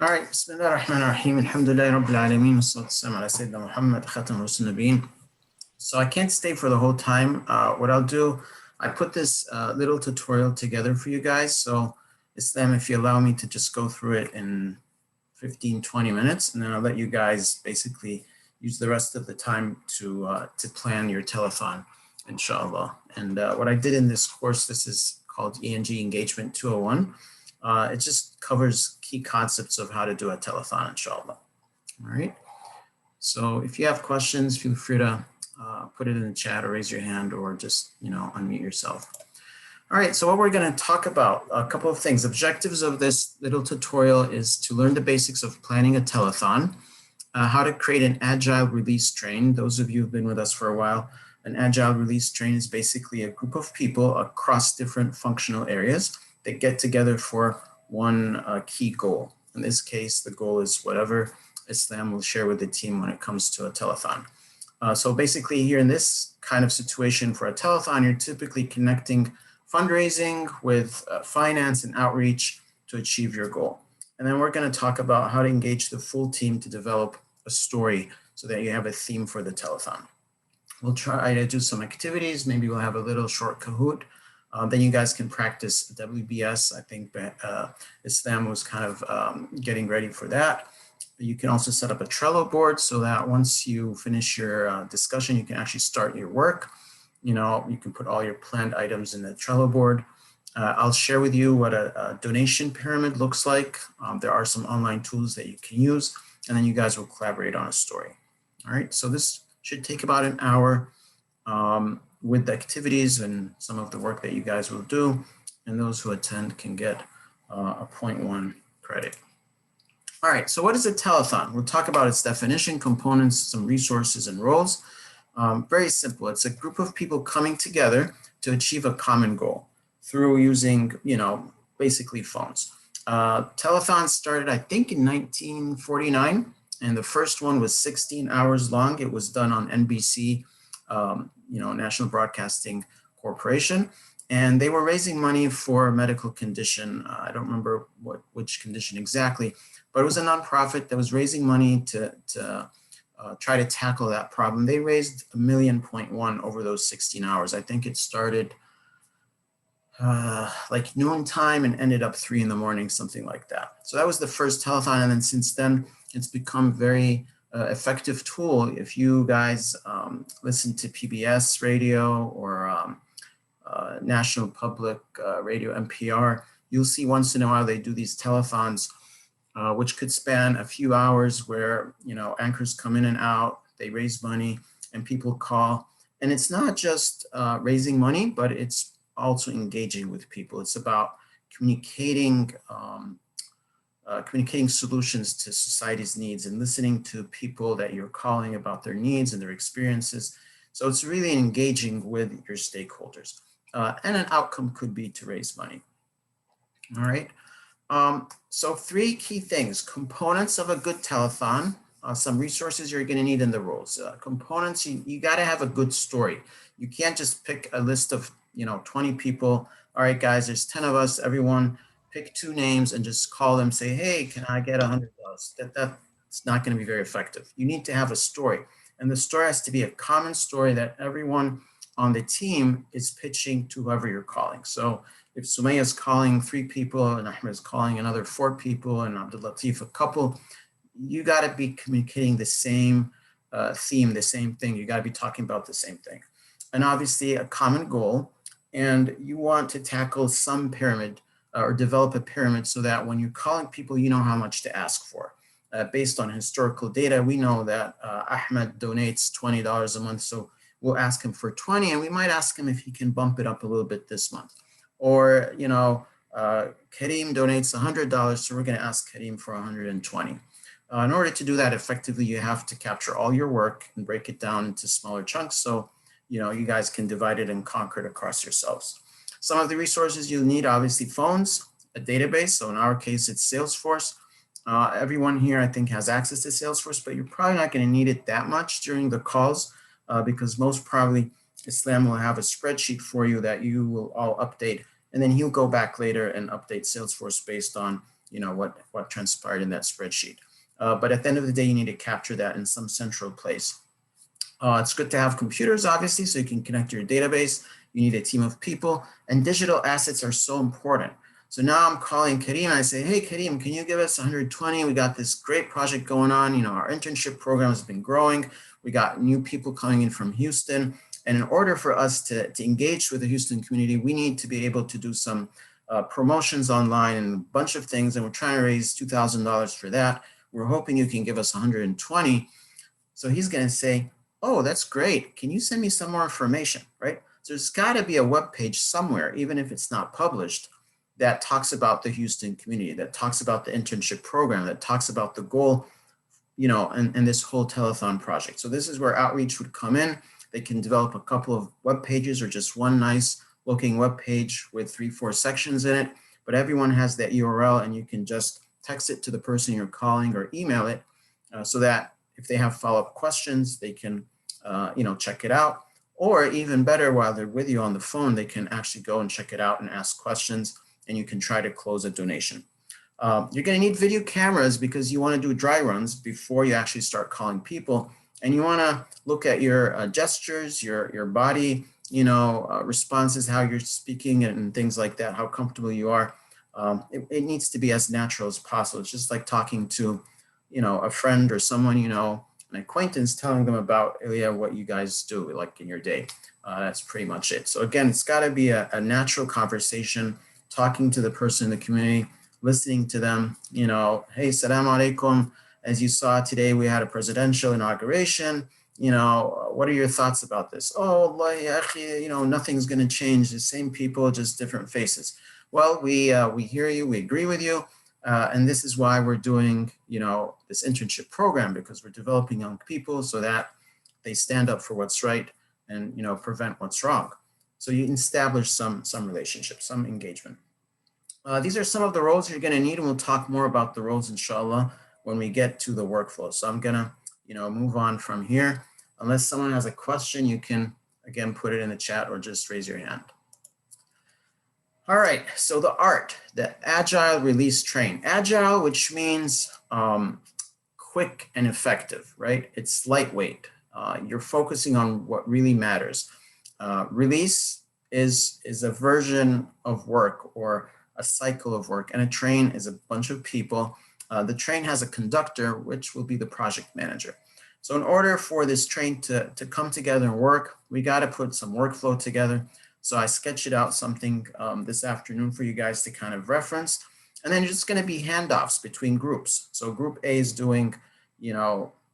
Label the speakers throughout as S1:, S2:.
S1: All right, Bismillah ar-Rahman ar-Rahim, Alhamdulillah Rabbil Alameen, Wassalatu wassalamu ala Sayyidina Muhammad, Khatam Rasul Nabiyyin. So I can't stay for the whole time. What I'll do, I put this little tutorial together for you guys. So Islam, if you allow me to just go through it in 15, 20 minutes, and then I'll let you guys basically use the rest of the time to plan your telethon, inshallah. And what I did in this course, this is called ENG Engagement 201. It just covers key concepts of how to do a telethon, inshallah. All right. So if you have questions, feel free to put it in the chat or raise your hand or just, unmute yourself. All right, so what we're going to talk about, a couple of things. Objectives of this little tutorial is to learn the basics of planning a telethon, how to create an agile release train. Those of you who've been with us for a while, an agile release train is basically a group of people across different functional areas that get together for one key goal. In this case, the goal is whatever Islam will share with the team when it comes to a telethon. So basically here in this kind of situation for a telethon, you're typically connecting fundraising with finance and outreach to achieve your goal. And then we're going to talk about how to engage the full team to develop a story so that you have a theme for the telethon. We'll try to do some activities. Maybe we'll have a little short Kahoot. Then you guys can practice WBS. I think Islam was kind of getting ready for that. You can also set up a Trello board so that once you finish your discussion, you can actually start your work. You can put all your planned items in the Trello board. I'll share with you what a donation pyramid looks like. There are some online tools that you can use, and then you guys will collaborate on a story. All right, so this should take about an hour with the activities and some of the work that you guys will do, and those who attend can get a 0.1 credit. All right, so what is a telethon? We'll talk about its definition, components, some resources, and roles. Very simple. It's a group of people coming together to achieve a common goal through using, basically phones. Telethon started, I think, in 1949, and the first one was 16 hours long. It was done on NBC, National Broadcasting Corporation, and they were raising money for a medical condition. I don't remember which condition exactly, but it was a nonprofit that was raising money to try to tackle that problem. They raised $1.1 million over those 16 hours. I think it started like noontime and ended up 3 a.m, something like that. So that was the first telethon, and then since then it's become very effective tool. If you guys listen to PBS radio or National Public Radio, NPR, you'll see once in a while they do these telethons, which could span a few hours where, anchors come in and out, they raise money and people call. And it's not just raising money, but it's also engaging with people. It's about communicating solutions to society's needs and listening to people that you're calling about their needs and their experiences. So it's really engaging with your stakeholders. And an outcome could be to raise money. All right. So 3 key things: components of a good telethon, some resources you're going to need in the roles. Components, you got to have a good story. You can't just pick a list of 20 people. All right, guys, there's 10 of us. Everyone pick 2 names and just call them. Say, hey, can I get $100? That's not going to be very effective. You need to have a story, and the story has to be a common story that everyone on the team is pitching to whoever you're calling. So if Sumaya is calling 3 people and Ahmed is calling another 4 people and Abdul Latif a couple, you got to be communicating the same theme, the same thing. You got to be talking about the same thing. And obviously a common goal. And you want to tackle some pyramid or develop a pyramid so that when you're calling people, you know how much to ask for. Based on historical data, we know that Ahmed donates $20 a month. So we'll ask him for 20, and we might ask him if he can bump it up a little bit this month. Or, Kareem donates $100, so we're going to ask Kareem for 120. In order to do that effectively, you have to capture all your work and break it down into smaller chunks so, you guys can divide it and conquer it across yourselves. Some of the resources you'll need, obviously, phones, a database. So in our case, it's Salesforce. Everyone here, I think, has access to Salesforce, but you're probably not going to need it that much during the calls because most probably Islam will have a spreadsheet for you that you will all update, and then he'll go back later and update Salesforce based on what transpired in that spreadsheet. But at the end of the day, you need to capture that in some central place. It's good to have computers, obviously, so you can connect to your database. You need a team of people, and digital assets are so important. So now I'm calling Kareem and I say, hey, Kareem, can you give us 120? We got this great project going on. Our internship program has been growing. We got new people coming in from Houston. And in order for us to engage with the Houston community, we need to be able to do some promotions online and a bunch of things. And we're trying to raise $2,000 for that. We're hoping you can give us 120. So he's going to say, oh, that's great. Can you send me some more information, right? So there's got to be a web page somewhere, even if it's not published, that talks about the Houston community, that talks about the internship program, that talks about the goal, and this whole telethon project. So this is where outreach would come in. They can develop a couple of web pages or just one nice looking web page with 3-4 sections in it, but everyone has that URL and you can just text it to the person you're calling or email it so that if they have follow-up questions, they can check it out. Or even better, while they're with you on the phone, they can actually go and check it out and ask questions, and you can try to close a donation. You're going to need video cameras because you want to do dry runs before you actually start calling people. And you want to look at your gestures, your body, responses, how you're speaking and things like that, how comfortable you are. It needs to be as natural as possible. It's just like talking to, a friend or someone, an acquaintance, telling them about what you guys do like in your day. That's pretty much it. So again, it's got to be a natural conversation, talking to the person in the community, listening to them, hey, salam alaikum. As you saw today, we had a presidential inauguration. What are your thoughts about this? Oh, Allah, ya akhi, nothing's going to change. The same people, just different faces. Well, we hear you. We agree with you. And this is why we're doing, this internship program, because we're developing young people so that they stand up for what's right and, prevent what's wrong. So you establish some relationship, some engagement. These are some of the roles you're going to need, and we'll talk more about the roles, inshallah, when we get to the workflow. So I'm going to, move on from here. Unless someone has a question, you can, again, put it in the chat or just raise your hand. All right, so the art, the agile release train. Agile, which means quick and effective, right? It's lightweight. You're focusing on what really matters. Release is a version of work or a cycle of work, and a train is a bunch of people. The train has a conductor, which will be the project manager. So in order for this train to come together and work, we got to put some workflow together. So I sketched it out something this afternoon for you guys to kind of reference. And then it's going to be handoffs between groups. So group A is doing,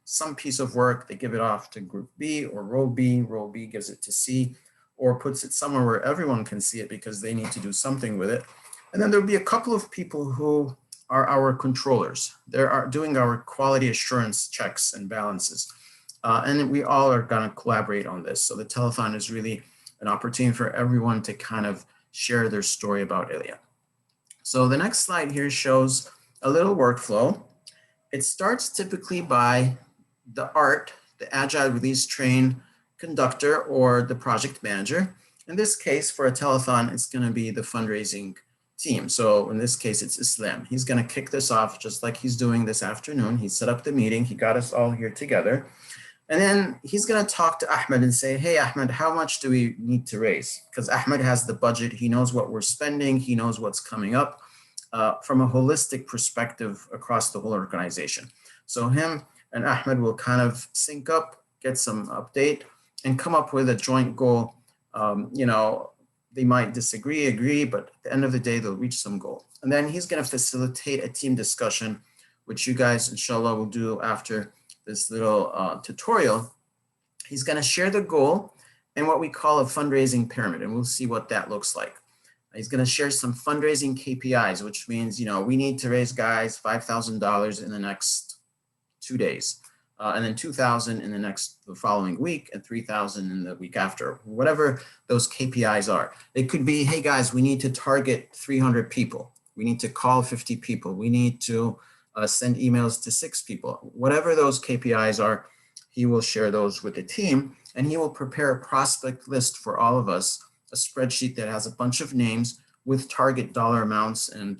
S1: some piece of work. They give it off to group B or row B. Row B gives it to C or puts it somewhere where everyone can see it because they need to do something with it. And then there'll be a couple of people who are our controllers. They're doing our quality assurance checks and balances. And we all are going to collaborate on this. So the telethon is really an opportunity for everyone to kind of share their story about Ilya. So the next slide here shows a little workflow. It starts typically by the art, the agile release train conductor or the project manager. In this case, for a telethon, it's going to be the fundraising team. So in this case, it's Islam. He's going to kick this off just like he's doing this afternoon. He set up the meeting. He got us all here together. And then he's going to talk to Ahmed and say, hey, Ahmed, how much do we need to raise? Because Ahmed has the budget. He knows what we're spending. He knows what's coming up from a holistic perspective across the whole organization. So him and Ahmed will kind of sync up, get some update, and come up with a joint goal. They might disagree, agree, but at the end of the day, they'll reach some goal. And then he's going to facilitate a team discussion, which you guys, inshallah, will do after this little tutorial. He's going to share the goal and what we call a fundraising pyramid, and we'll see what that looks like. He's going to share some fundraising KPIs, which means, we need to raise, guys, $5,000 in the next 2 days, and then 2,000 in the following week, and 3,000 in the week after, whatever those KPIs are. It could be, hey, guys, we need to target 300 people. We need to call 50 people. We need to send emails to 6 people. Whatever those KPIs are, he will share those with the team, and he will prepare a prospect list for all of us, a spreadsheet that has a bunch of names with target dollar amounts and,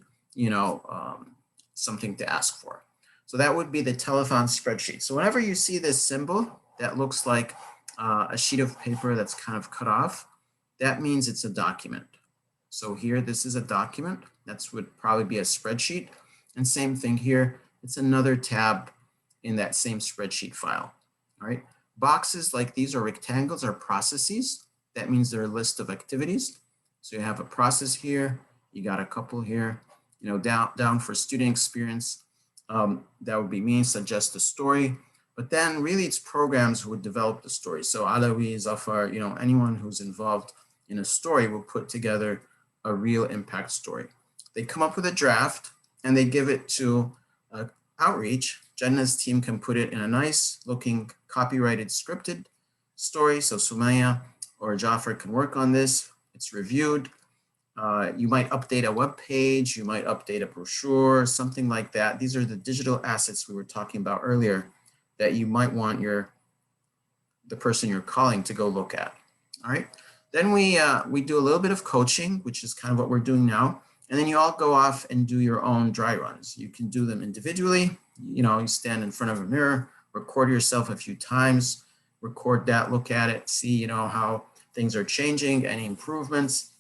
S1: something to ask for. So that would be the telethon spreadsheet. So whenever you see this symbol that looks like a sheet of paper that's kind of cut off, that means it's a document. So here, this is a document. That would probably be a spreadsheet. And same thing here, it's another tab in that same spreadsheet file. All right. Boxes like these or rectangles are processes. That means they're a list of activities. So you have a process here, you got a couple here, you know, down for student experience. That would be me, suggest a story. But then really it's programs who would develop the story. So Alawi, Zafar, you know, anyone who's involved in a story will put together a real impact story. They come up with a draft and they give it to Outreach. Jannah's team can put it in a nice looking copyrighted scripted story. So Sumaya or Jafar can work on this. It's reviewed. You might update a web page, you might update a brochure, something like that. These are the digital assets we were talking about earlier that you might want the person you're calling to go look at. All right. Then we do a little bit of coaching, which is kind of what we're doing now. And then you all go off and do your own dry runs. You can do them individually. You know, you stand in front of a mirror, record yourself a few times, record that, look at it, see, you know, how things are changing, any improvements.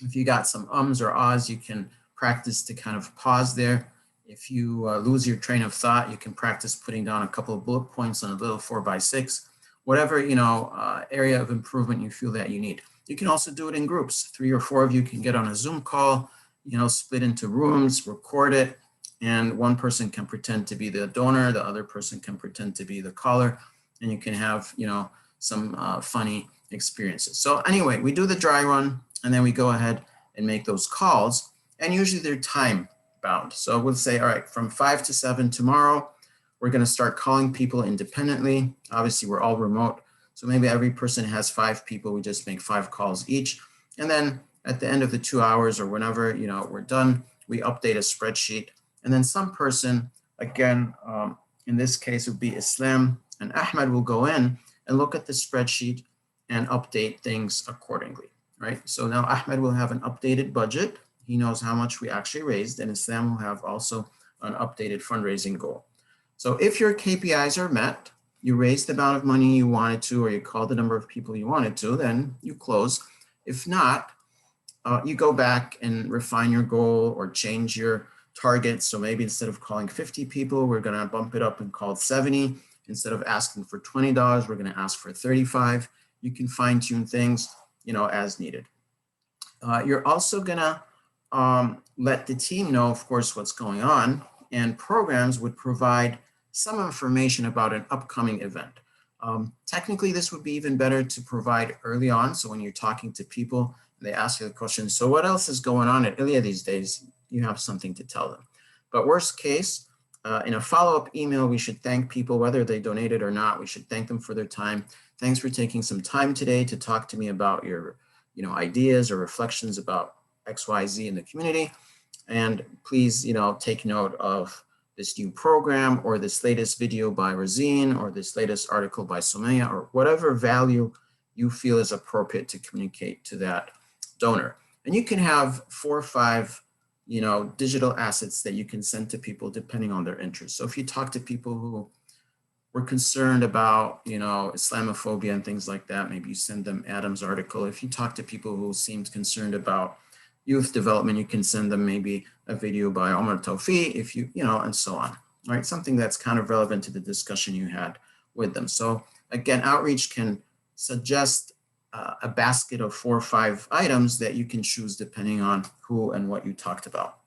S1: If you got some ums or ahs, you can practice to kind of pause there. If you lose your train of thought, you can practice putting down a couple of bullet points on a little 4x6, whatever, you know, area of improvement you feel that you need. You can also do it in groups. 3 or 4 of you can get on a Zoom call, you know, split into rooms, record it, and one person can pretend to be the donor, the other person can pretend to be the caller, and you can have, you know, some funny experiences. So anyway, we do the dry run, and then we go ahead and make those calls, and usually they're time bound. So we'll say, all right, from 5 to 7 tomorrow, we're going to start calling people independently. Obviously, we're all remote, so maybe every person has 5 people. We just make 5 calls each, and then at the end of the 2 hours or whenever, you know, we're done, we update a spreadsheet, and then some person, again, in this case, it would be Islam and Ahmed, will go in and look at the spreadsheet and update things accordingly, right? So now Ahmed will have an updated budget. He knows how much we actually raised, and Islam will have also an updated fundraising goal. So if your KPIs are met, you raised the amount of money you wanted to, or you called the number of people you wanted to, then you close. If not, you go back and refine your goal or change your target. So maybe instead of calling 50 people, we're going to bump it up and call 70. Instead of asking for $20, we're going to ask for 35. You can fine tune things, you know, as needed. You're also going to let the team know, of course, what's going on, and programs would provide some information about an upcoming event. Technically, this would be even better to provide early on. So when you're talking to people, they ask you the question, so what else is going on at Ilya these days? You have something to tell them. But worst case, in a follow-up email, we should thank people, whether they donated or not. We should thank them for their time. Thanks for taking some time today to talk to me about your, you know, ideas or reflections about XYZ in the community. And please, you know, take note of this new program or this latest video by Razine or this latest article by Sumaya or whatever value you feel is appropriate to communicate to that donor. And you can have 4 or 5, you know, digital assets that you can send to people depending on their interests. So if you talk to people who were concerned about, you know, Islamophobia and things like that, maybe you send them Adam's article. If you talk to people who seemed concerned about youth development, you can send them maybe a video by Omar Tawfi, if you know, and so on, right? Something that's kind of relevant to the discussion you had with them. So again, Outreach can suggest a basket of 4 or 5 items that you can choose depending on who and what you talked about.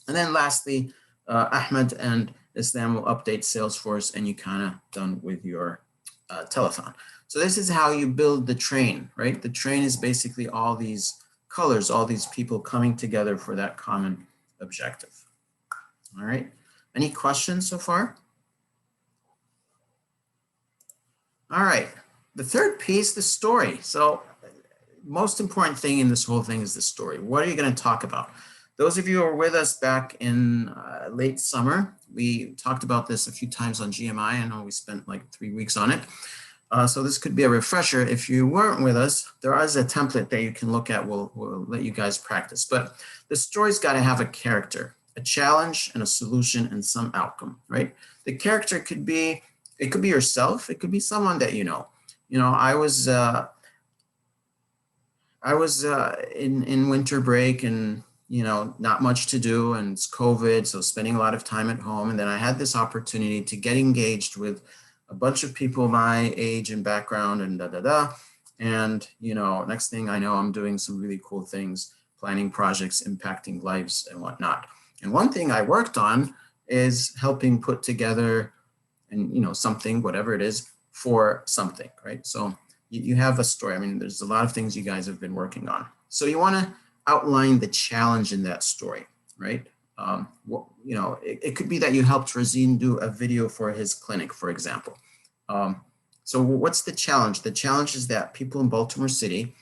S1: And then lastly, Ahmed and Islam will update Salesforce, and you kind of done with your telethon. So this is how you build the train, right? The train is basically all these colors, all these people coming together for that common objective. All right. Any questions so far? All right. The third piece, the story. So most important thing in this whole thing is the story. What are you going to talk about? Those of you who were with us back in late summer, we talked about this a few times on GMI. I know we spent like 3 weeks on it. So this could be a refresher. If you weren't with us, there is a template that you can look at. We'll let you guys practice. But the story's got to have a character. a challenge and a solution and some outcome, right? The character could be, it could be yourself. It could be someone that you know. You know, I was in winter break and, you know, not much to do and it's COVID. So spending a lot of time at home. And then I had this opportunity to get engaged with a bunch of people my age and background and da, da, da. And, you know, next thing I know, I'm doing some really cool things, planning projects, impacting lives and whatnot. And one thing I worked on is helping put together and, you know, something, whatever it is, for something, right? So you have a story. I mean, there's a lot of things you guys have been working on. So you want to outline the challenge in that story, right? You know, it could be that you helped Razin do a video for his clinic, for example. So what's the challenge? The challenge is that people in Baltimore City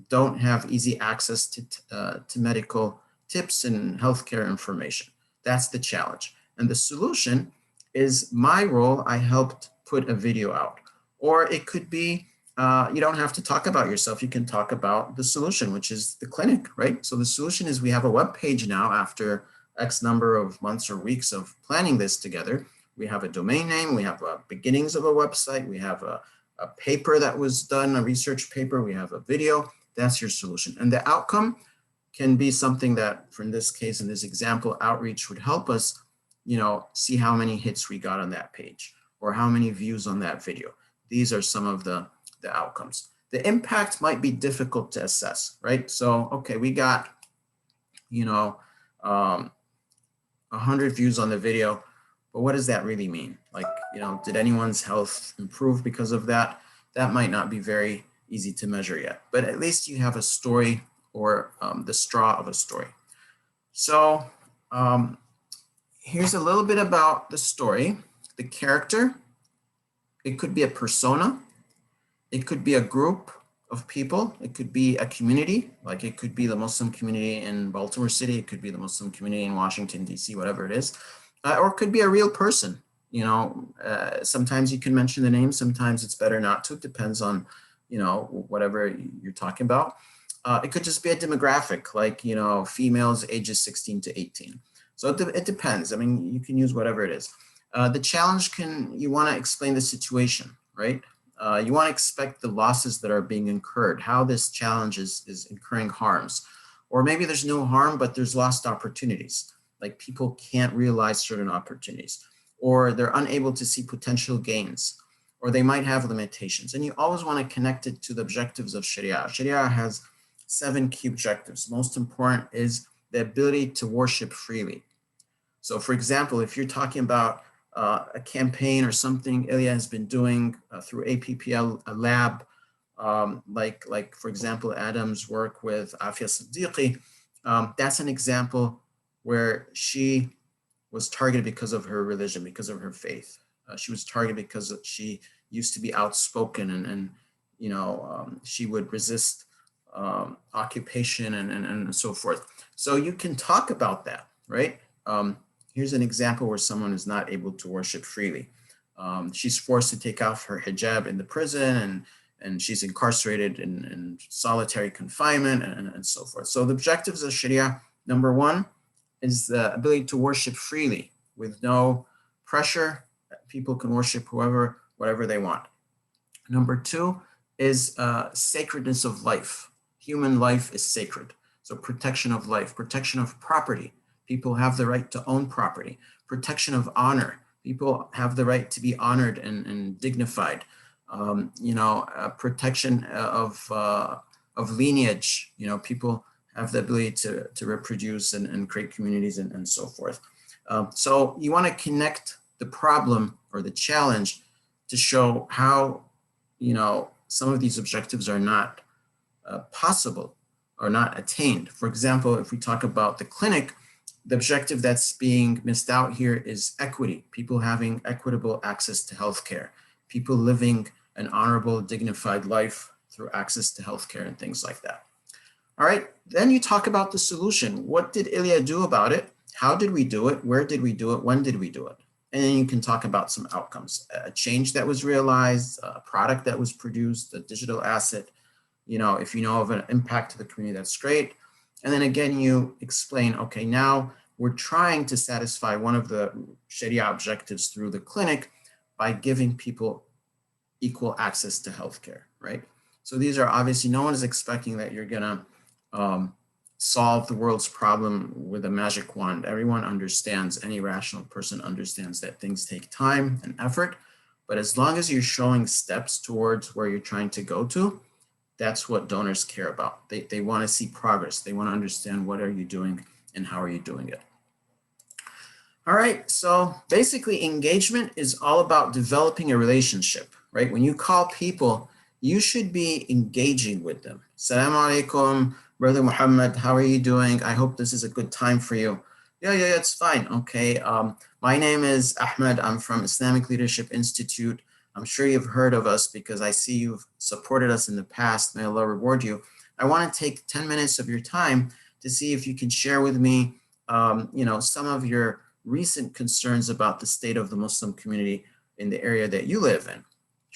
S1: don't have easy access to medical tips and healthcare information. That's the challenge. And the solution is my role. I helped put a video out. Or it could be, you don't have to talk about yourself. You can talk about the solution, which is the clinic, right? So the solution is we have a web page now after X number of months or weeks of planning this together. We have a domain name. We have beginnings of a website. We have a paper that was done, a research paper. We have a video. That's your solution. And the outcome can be something that, for in this case, in this example, outreach would help us, you know, see how many hits we got on that page or how many views on that video. These are some of the outcomes. The impact might be difficult to assess, right? So, okay, we got, you know, 100 views on the video, but what does that really mean? Like, you know, did anyone's health improve because of that? That might not be very easy to measure yet, but at least you have a story or the straw of a story. So here's a little bit about the story. The character, it could be a persona. It could be a group of people. It could be a community, like it could be the Muslim community in Baltimore City. It could be the Muslim community in Washington, D.C., whatever it is. Or it could be a real person. You know, sometimes you can mention the name. Sometimes it's better not to. It depends on, you know, whatever you're talking about. It could just be a demographic, like, you know, females ages 16 to 18. So it depends. I mean, you can use whatever it is. The challenge you want to explain the situation, right? You want to expect the losses that are being incurred, how this challenge is incurring harms. Or maybe there's no harm, but there's lost opportunities. Like people can't realize certain opportunities, or they're unable to see potential gains, or they might have limitations. And you always want to connect it to the objectives of Sharia. Sharia has 7 key objectives. Most important is the ability to worship freely. So for example, if you're talking about a campaign or something Ilya has been doing through APPL, a lab, like for example, Adam's work with Afia Siddiqui, that's an example where she was targeted because of her religion, because of her faith. She was targeted because she used to be outspoken and you know, she would resist occupation and so forth. So you can talk about that, right? Here's an example where someone is not able to worship freely. She's forced to take off her hijab in the prison and she's incarcerated in solitary confinement and so forth. So the objectives of Sharia, number 1, is the ability to worship freely with no pressure. People can worship whatever they want. Number 2 is sacredness of life. Human life is sacred. So protection of life, protection of property. People have the right to own property. Protection of honor. People have the right to be honored and dignified. You know, protection of lineage. You know, people have the ability to reproduce and create communities and so forth. So you want to connect the problem or the challenge to show how, you know, some of these objectives are not possible or not attained. For example, if we talk about the clinic, the objective that's being missed out here is equity, people having equitable access to healthcare, people living an honorable, dignified life through access to healthcare and things like that. All right, then you talk about the solution. What did Ilya do about it? How did we do it? Where did we do it? When did we do it? And then you can talk about some outcomes, a change that was realized, a product that was produced, a digital asset. You know, if you know of an impact to the community, that's great. And then again, you explain, okay, now we're trying to satisfy one of the Sharia objectives through the clinic by giving people equal access to healthcare, right? So these are obviously, no one is expecting that you're gonna solve the world's problem with a magic wand. Everyone understands, any rational person understands that things take time and effort, but as long as you're showing steps towards where you're trying to go to, that's what donors care about. They want to see progress. They want to understand what are you doing and how are you doing it. All right, so basically engagement is all about developing a relationship, right? When you call people, you should be engaging with them. Assalamu alaikum, Brother Muhammad, how are you doing? I hope this is a good time for you. Yeah, it's fine. Okay, my name is Ahmed. I'm from Islamic Leadership Institute. I'm sure you've heard of us because I see you've supported us in the past. May Allah reward you. I want to take 10 minutes of your time to see if you can share with me, some of your recent concerns about the state of the Muslim community in the area that you live in.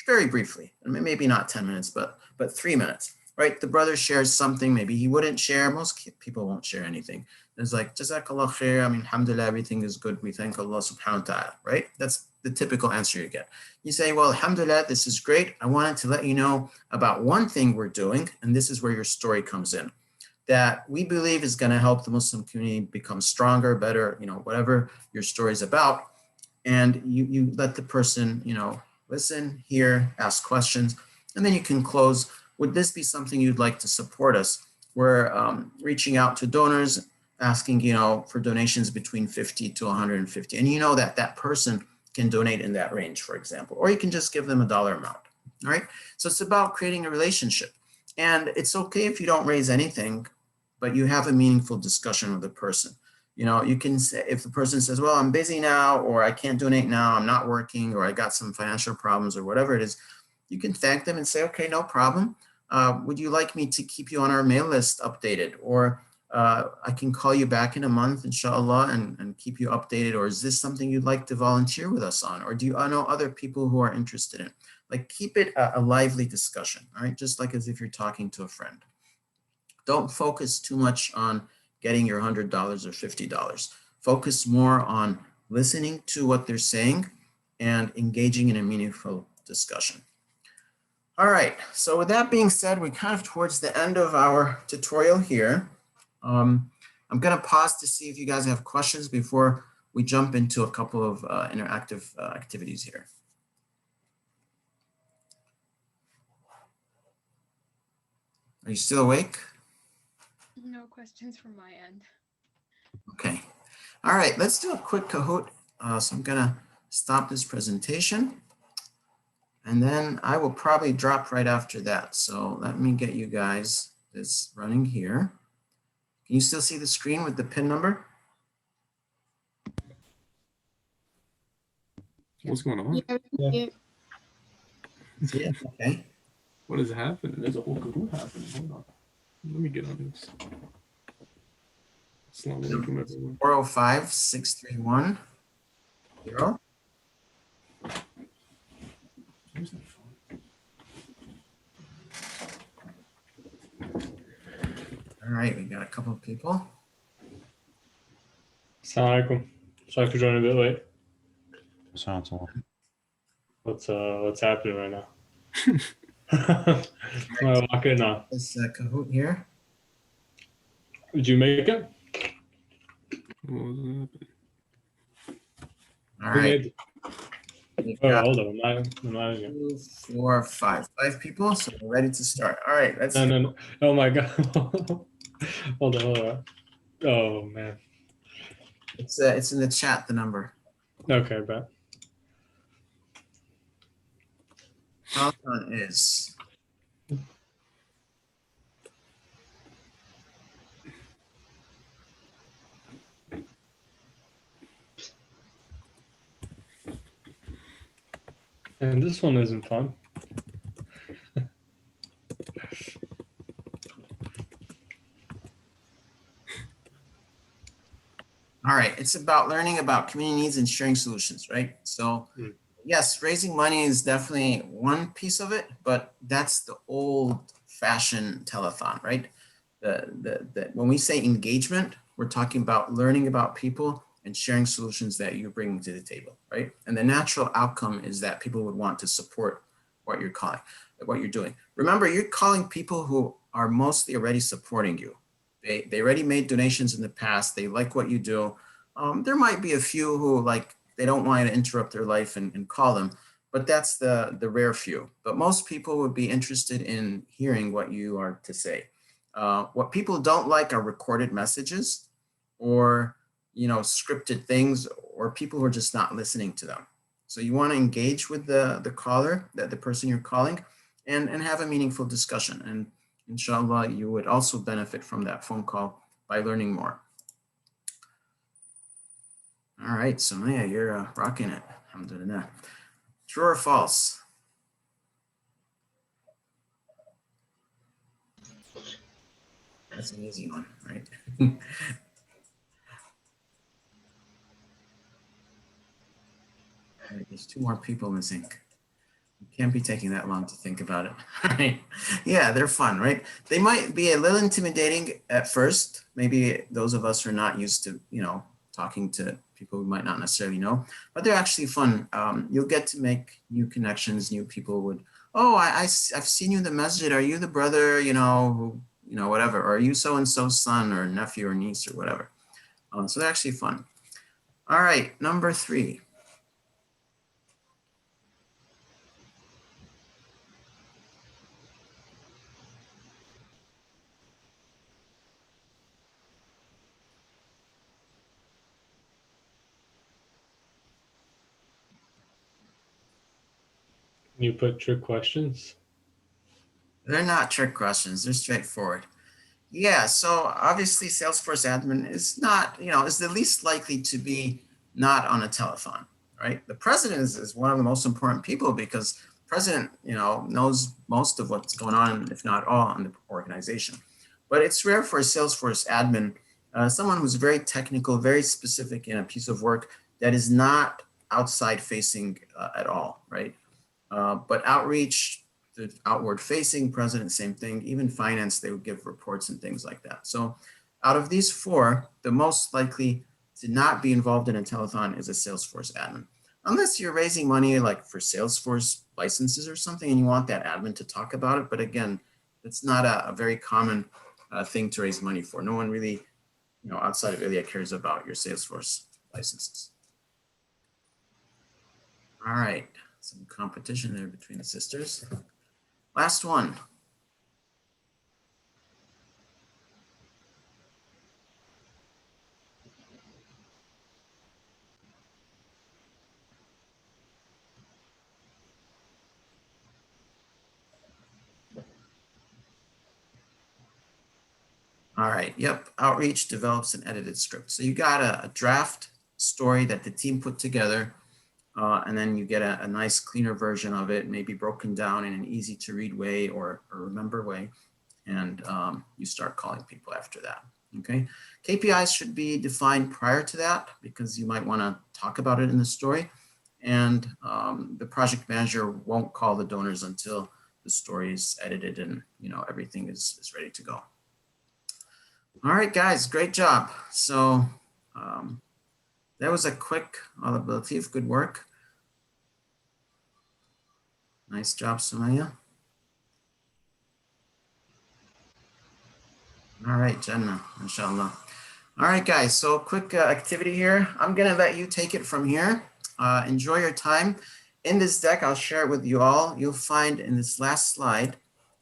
S1: Very briefly, and maybe not 10 minutes, but 3 minutes, right? The brother shares something, maybe he wouldn't share. Most people won't share anything. It's like, Jazakallah khair, alhamdulillah, everything is good. We thank Allah subhanahu wa ta'ala, right? That's the typical answer you get. You say, well, alhamdulillah, this is great. I wanted to let you know about one thing we're doing, and this is where your story comes in, that we believe is going to help the Muslim community become stronger, better, whatever your story is about. And you let the person, listen, hear, ask questions, and then you can close. Would this be something you'd like to support us? We're reaching out to donors, asking, for donations between 50 to 150. And that person can donate in that range, for example, or you can just give them a dollar amount, all right? So it's about creating a relationship. And it's okay if you don't raise anything, but you have a meaningful discussion with the person. You can say, if the person says, well, I'm busy now, or I can't donate now, I'm not working, or I got some financial problems, or whatever it is, you can thank them and say, okay, no problem. Would you like me to keep you on our mail list updated? Or I can call you back in a month, inshallah, and keep you updated. Or is this something you'd like to volunteer with us on? Or do you know other people who are interested in? Like, keep it a lively discussion, all right? Just like as if you're talking to a friend. Don't focus too much on getting your $100 or $50. Focus more on listening to what they're saying and engaging in a meaningful discussion. All right, so with that being said, we're kind of towards the end of our tutorial here. I'm gonna pause to see if you guys have questions before we jump into a couple of interactive activities here. Are you still awake?
S2: No questions from my end.
S1: Okay. All right, let's do a quick Kahoot. So I'm gonna stop this presentation and then I will probably drop right after that. So let me get you guys this running here. Can you still see the screen with the PIN number?
S3: What's going on?
S2: Yeah.
S1: Yeah, okay.
S3: What is happening? There's a whole Kahoot happening. Hold on. Let me get on this. Assalamu alaikum, everyone.
S1: 405-631-0.
S3: Where's that phone?
S1: All right, we got a couple of people.
S4: Assalamu alaikum. Sorry for joining a bit late. What's happening right now? Walk in now.
S1: This Kahoot here.
S4: Did you make it?
S3: What was happening?
S1: All right.
S4: Oh, hold on. I'm not in here.
S1: 2, 4, 5. 5 people, so we're ready to start. All right, let's
S4: No. Oh my god. Hold on. Oh man.
S1: It's in the chat, the number.
S4: Okay, bet.
S1: Telethon is
S4: And this one isn't fun.
S1: all right. It's about learning about community needs and sharing solutions, right? So yes, raising money is definitely one piece of it, but that's the old-fashioned telethon, right? When we say engagement, we're talking about learning about people and sharing solutions that you bring to the table, right? And the natural outcome is that people would want to support what you're calling, what you're doing. Remember, you're calling people who are mostly already supporting you. They already made donations in the past. They like what you do. There might be a few who like, they don't want you to interrupt their life and call them, but that's the rare few. But most people would be interested in hearing what you are to say. What people don't like are recorded messages or, scripted things, or people who are just not listening to them. So you want to engage with the caller, the person you're calling, and have a meaningful discussion. And inshallah, you would also benefit from that phone call by learning more. All right, Sumaya, you're rocking it. Alhamdulillah. True or false? That's an easy one, right? All right, there's 2 more people missing. You can't be taking that long to think about it, right? Yeah, they're fun, right? They might be a little intimidating at first. Maybe those of us who are not used to, talking to people we might not necessarily know, but they're actually fun. You'll get to make new connections. New people would, oh, I've seen you in the masjid. Are you the brother, who, whatever, or are you so-and-so's son or nephew or niece or whatever? So they're actually fun. All right, number 3.
S4: Can you put trick questions?
S1: They're not trick questions. They're straightforward. Yeah, so obviously Salesforce admin is not, is the least likely to be not on a telethon, right? The president is one of the most important people because the president, knows most of what's going on, if not all, in the organization. But it's rare for a Salesforce admin, someone who's very technical, very specific in a piece of work that is not outside facing at all, right? But outreach, the outward facing, president, same thing. Even finance, they would give reports and things like that. So out of these 4, the most likely to not be involved in a telethon is a Salesforce admin. Unless you're raising money like for Salesforce licenses or something and you want that admin to talk about it. But again, it's not a very common thing to raise money for. No one really, outside of Ilya cares about your Salesforce licenses. All right, some competition there between the sisters. Last one. All right, yep, outreach develops an edited script. So you got a draft story that the team put together, and then you get a nice cleaner version of it, maybe broken down in an easy to read way or remember way, and you start calling people after that, okay? KPIs should be defined prior to that because you might wanna talk about it in the story, and the project manager won't call the donors until the story is edited and everything is ready to go. All right, guys, great job. So that was a quick Latif, good work. Nice job, Sumaya. All right, Jannah, inshallah. All right, guys, so quick activity here. I'm gonna let you take it from here. Enjoy your time. In this deck, I'll share it with you all. You'll find in this last slide,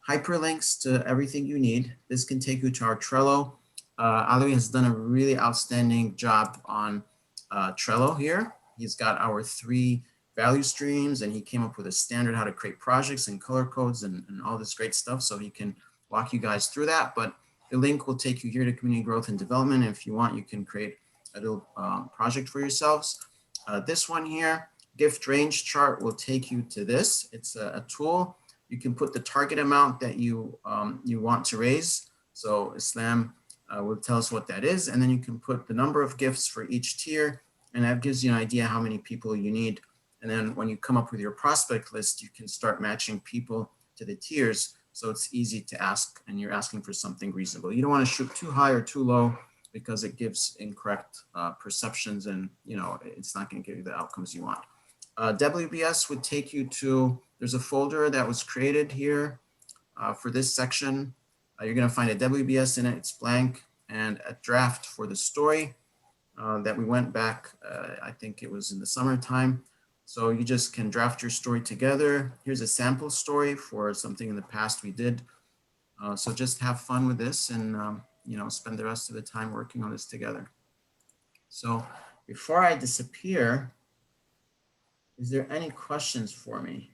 S1: hyperlinks to everything you need. This can take you to our Trello. Ali has done a really outstanding job on Trello here. He's got our 3 value streams and he came up with a standard how to create projects and color codes and all this great stuff. So he can walk you guys through that. But the link will take you here to community growth and development. If you want, you can create a little project for yourselves. This one here, gift range chart, will take you to this. It's a tool. You can put the target amount that you want to raise. So Islam will tell us what that is. And then you can put the number of gifts for each tier. And that gives you an idea how many people you need. And then when you come up with your prospect list, you can start matching people to the tiers. So it's easy to ask and you're asking for something reasonable. You don't want to shoot too high or too low because it gives incorrect perceptions, and it's not going to give you the outcomes you want. WBS would take you to, there's a folder that was created here for this section. You're going to find a WBS in it, it's blank, and a draft for the story that we went back, I think it was in the summertime. So you just can draft your story together. Here's a sample story for something in the past we did. So just have fun with this and spend the rest of the time working on this together. So before I disappear, is there any questions for me?